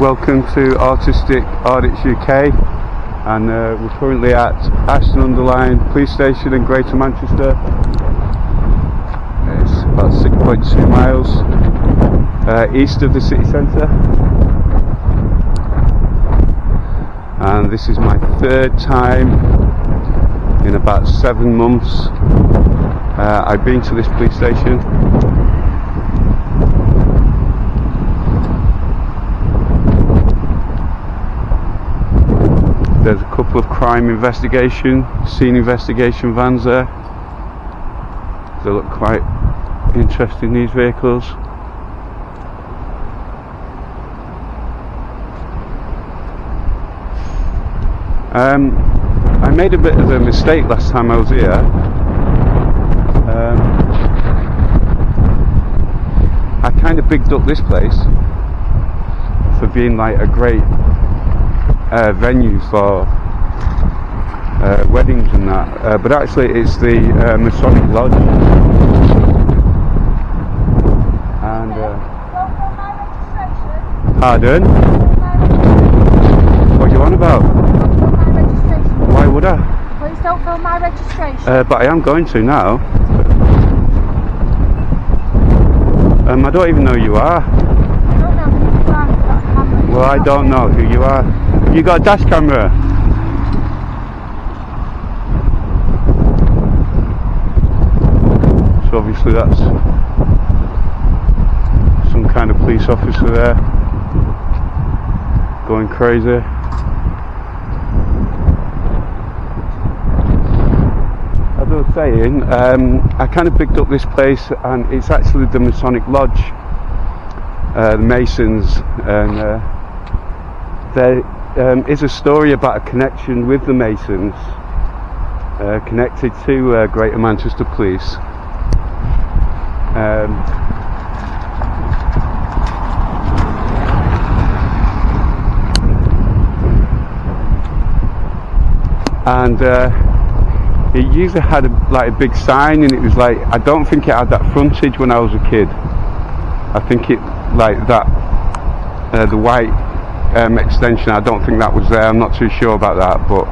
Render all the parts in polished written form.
Welcome to Autistic Audits UK, and we're currently at Ashton under Lyne police station in Greater Manchester. It's about 6.2 miles east of the city centre, and this is my third time in about 7 months. I've been to this police station. There's a couple of crime scene investigation vans there. They look quite interesting, these vehicles. I made a bit of a mistake last time I was here. I kind of bigged up this place for being like a great venue for weddings and that, but actually it's the Masonic Lodge. And pardon? What are you on about? Why would I? Please don't film my registration. But I am going to now. I don't even know who you are. I don't know who you are. You've got a camera. Well, I don't know who you are. You got a dash camera? So obviously that's some kind of police officer there going crazy. As I was saying, I kind of picked up this place, and it's actually the Masonic Lodge, the Masons, and there is a story about a connection with the Masons, connected to Greater Manchester Police. And it usually had a big sign, and it was like, I don't think it had that frontage when I was a kid. I think it like that, the white extension, I don't think that was there. I'm not too sure about that, but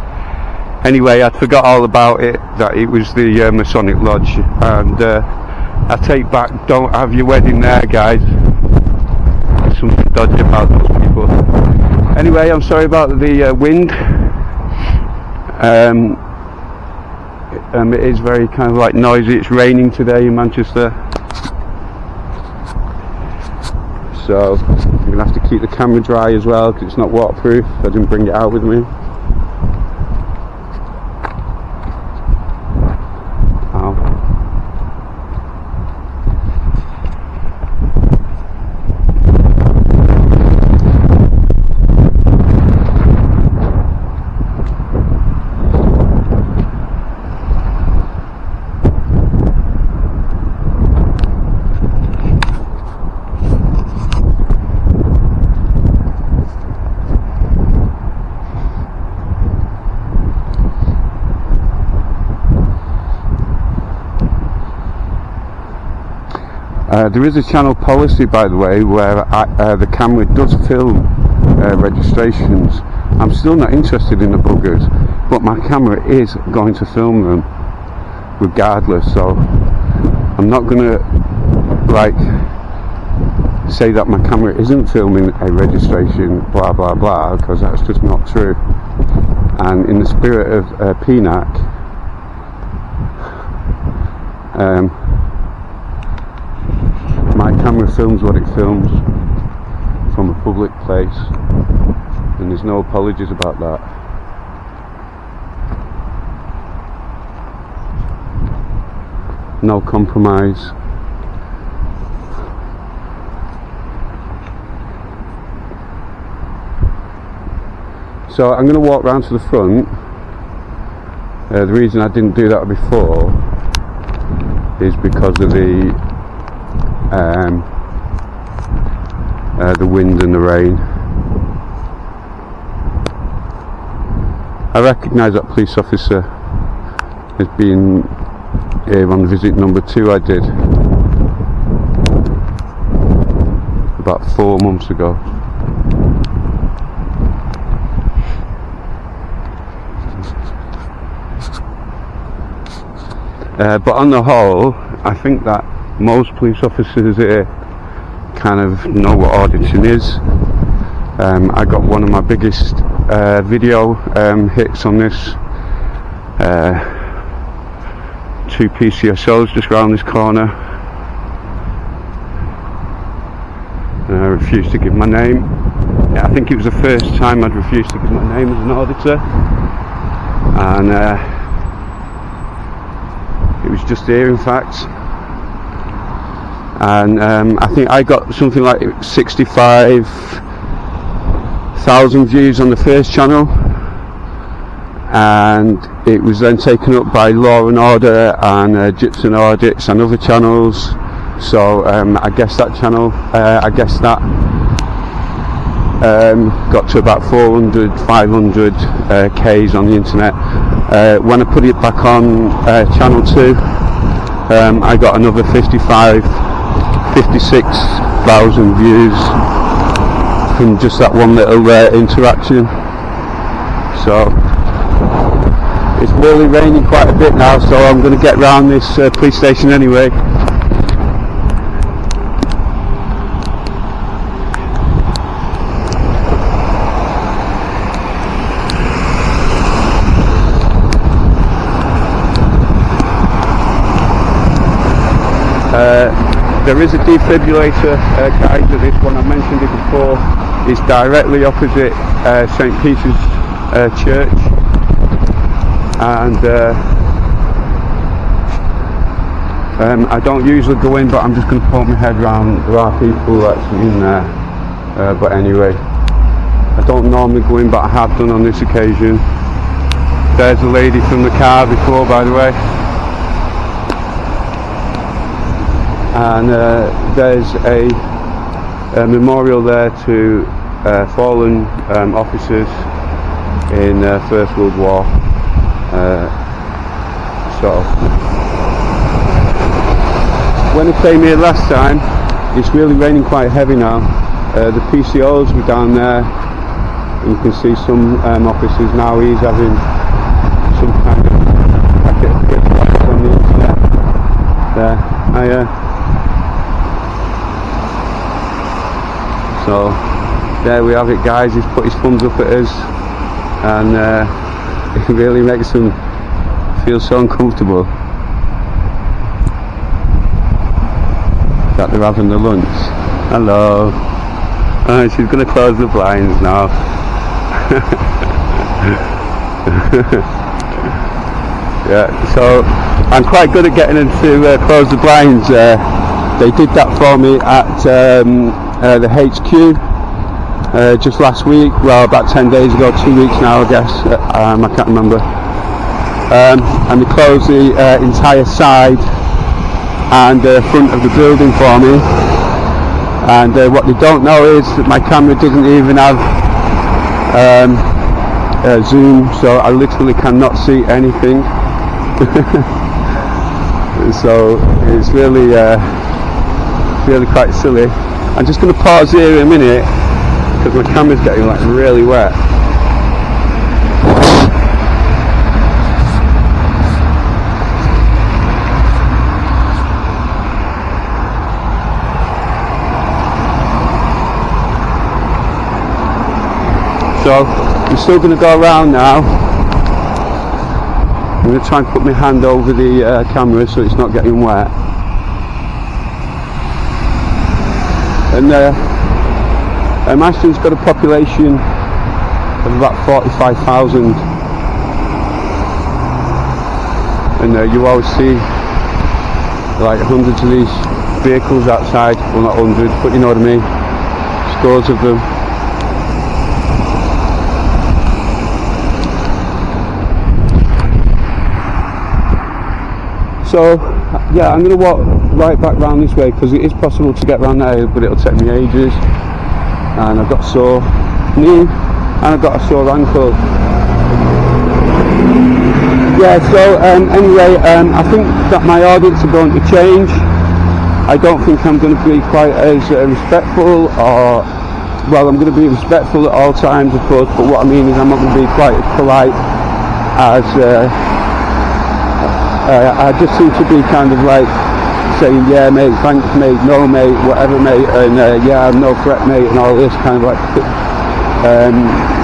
anyway, I forgot all about it, that it was the Masonic Lodge. And I take back, don't have your wedding there, guys. There's something dodgy about those people. Anyway, I'm sorry about the wind. It is very kind of like noisy. It's raining today in Manchester, so I'm going to have to keep the camera dry as well because it's not waterproof. I didn't bring it out with me. There is a channel policy, by the way, where the camera does film registrations. I'm still not interested in the buggers, but my camera is going to film them regardless, so I'm not going to say that my camera isn't filming a registration, blah blah blah, because that's just not true. And in the spirit of PNAC, my camera films what it films from a public place, and there's no apologies about that. No compromise. So I'm going to walk round to the front. The reason I didn't do that before is because of the wind and the rain. I recognise that police officer as being here on visit number 2 I did about 4 months ago. But on the whole, I think that most police officers here kind of know what auditing is. I got one of my biggest video hits on this. 2 PCSOs just round this corner. And I refused to give my name. Yeah, I think it was the first time I'd refused to give my name as an auditor. And it was just here, in fact. And I think I got something like 65,000 views on the first channel, and it was then taken up by Law and Order and Gypsum Audits and other channels. So I guess that channel, got to about 400, 500 Ks on the internet. When I put it back on channel 2, I got another 56,000 views from just that one little interaction. So it's really raining quite a bit now, so I'm going to get round this police station anyway. There is a defibrillator, guys, at this one. I mentioned it before. It's directly opposite St. Peter's Church, and I don't usually go in, but I'm just going to put my head round. There are people actually in there, but anyway, I don't normally go in, but I have done on this occasion. There's a lady from the car before, by the way. And there's a memorial there to fallen officers in First World War. So when I came here last time, it's really raining quite heavy now. The PCOs were down there, and you can see some officers now. He's having some kind of packet of tips on the internet there. So there we have it, guys. He's put his thumbs up at us, and it really makes him feel so uncomfortable that they're having the lunch. Hello. Oh, she's going to close the blinds now. Yeah, so I'm quite good at getting them to close the blinds. They did that for me at the HQ just last week, well, about 10 days ago, 2 weeks now, I guess. I can't remember. And they closed the entire side and front of the building for me. And what they don't know is that my camera doesn't even have zoom, so I literally cannot see anything. So it's really quite silly. I'm just going to pause here in a minute because my camera's getting like really wet. So I'm still going to go around now. I'm going to try and put my hand over the camera so it's not getting wet. And Ashton's got a population of about 45,000, and you always see like hundreds of these vehicles outside. Well, not hundreds, but you know what I mean, scores of them. So yeah, I'm going to walk right back round this way because it is possible to get round there, but it'll take me ages. And I've got a sore knee and I've got a sore ankle. Yeah, so anyway, I think that my audits are going to change. I don't think I'm going to be quite as respectful, or, well, I'm going to be respectful at all times, of course, but what I mean is I'm not going to be quite as polite as I just seem to be kind of like saying, yeah mate, thanks mate, no mate, whatever mate, and yeah, I'm no threat mate, and all this kind of like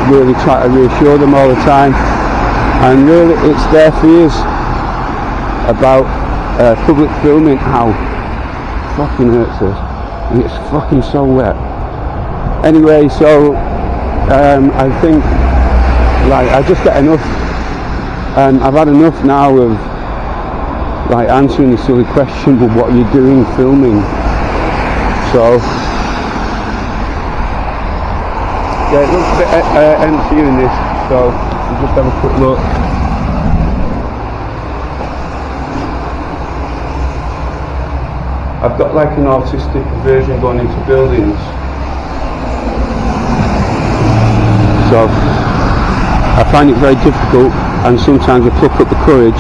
really try to reassure them all the time. And really it's their fears about public filming, how fucking hurts us, and it's fucking so wet. Anyway, so I think like I just get enough, and I've had enough now of like answering the silly question, but what are you doing filming? So yeah, it looks a bit empty in this, so we'll just have a quick look. I've got like an autistic aversion going into buildings, so I find it very difficult, and sometimes I pluck up the courage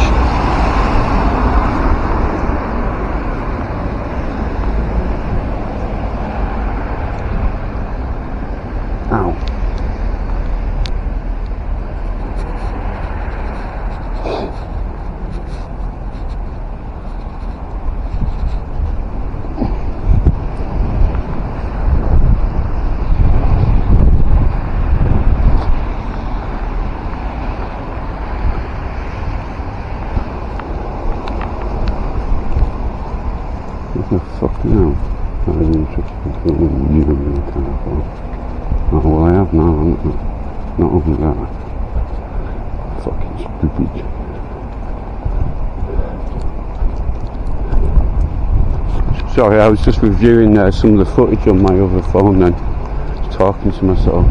fucking hell. I was interested in filming you in the car. Oh well, I have now, haven't I? Not only that. Fucking stupid. Sorry, I was just reviewing some of the footage on my other phone then. Just talking to myself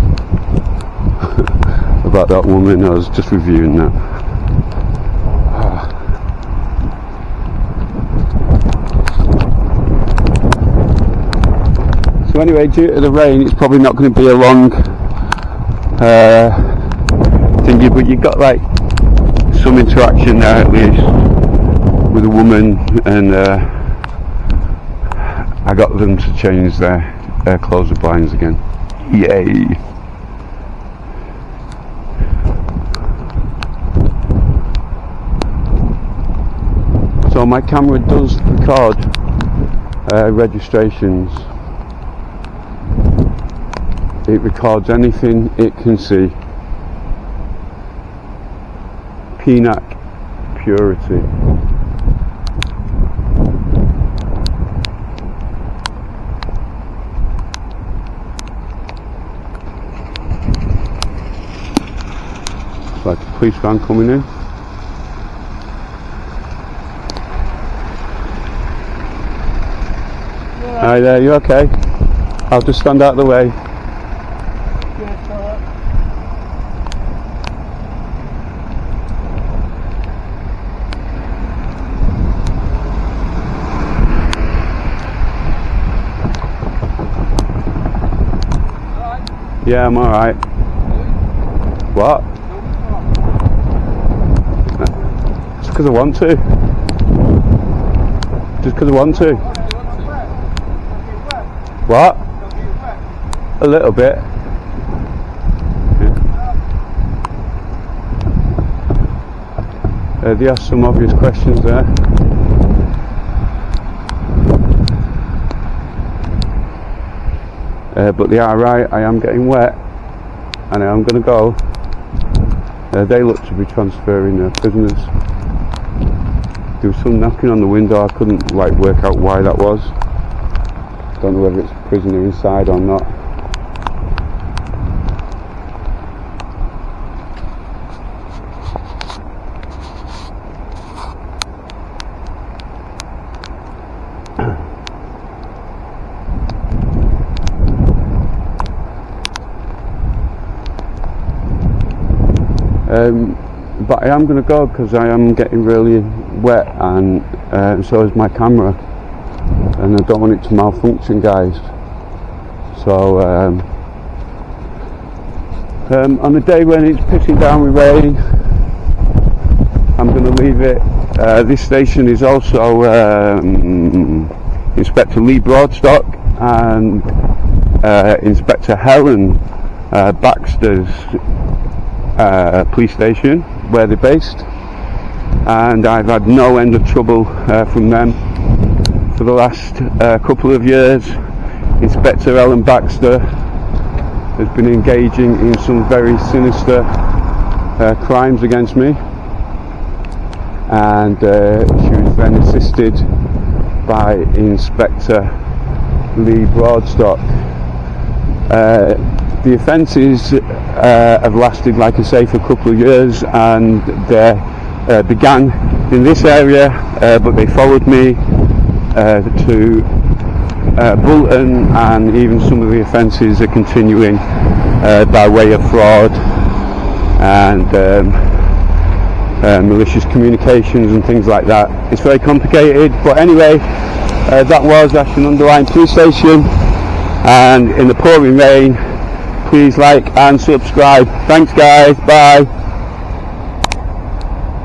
about that woman. I was just reviewing that. So anyway, due to the rain, it's probably not going to be a long thingy, but you've got like some interaction there at least with a woman, and I got them to change their close the blinds again. Yay! So my camera does record registrations. It records anything it can see. Peanut purity. Like a police van coming in. Yeah. Hi there, you okay? I'll just stand out of the way. Yeah, I'm alright. What? Just because I want to. Just because I want to. What? A little bit. Yeah. They asked some obvious questions there. But they are right, I am getting wet and I am going to go. They look to be transferring prisoners. There was some knocking on the window, I couldn't like work out why that was. Don't know whether it's a prisoner inside or not. But I am going to go because I am getting really wet, and so is my camera, and I don't want it to malfunction, guys. So on a day when it's pissing down with rain, I'm going to leave it. This station is also Inspector Lee Broadstock and Inspector Helen Baxter's police station, where they're based. and I've had no end of trouble from them for the last couple of years. Inspector Ellen Baxter has been engaging in some very sinister crimes against me, and she was then assisted by Inspector Lee Broadstock. The offences have lasted, like I say, for a couple of years, and they began in this area, but they followed me to Bolton, and even some of the offences are continuing by way of fraud and malicious communications and things like that. It's very complicated, but anyway, that was Ashton under Lyne Police Station, and in the pouring rain, please like and subscribe. Thanks guys, bye.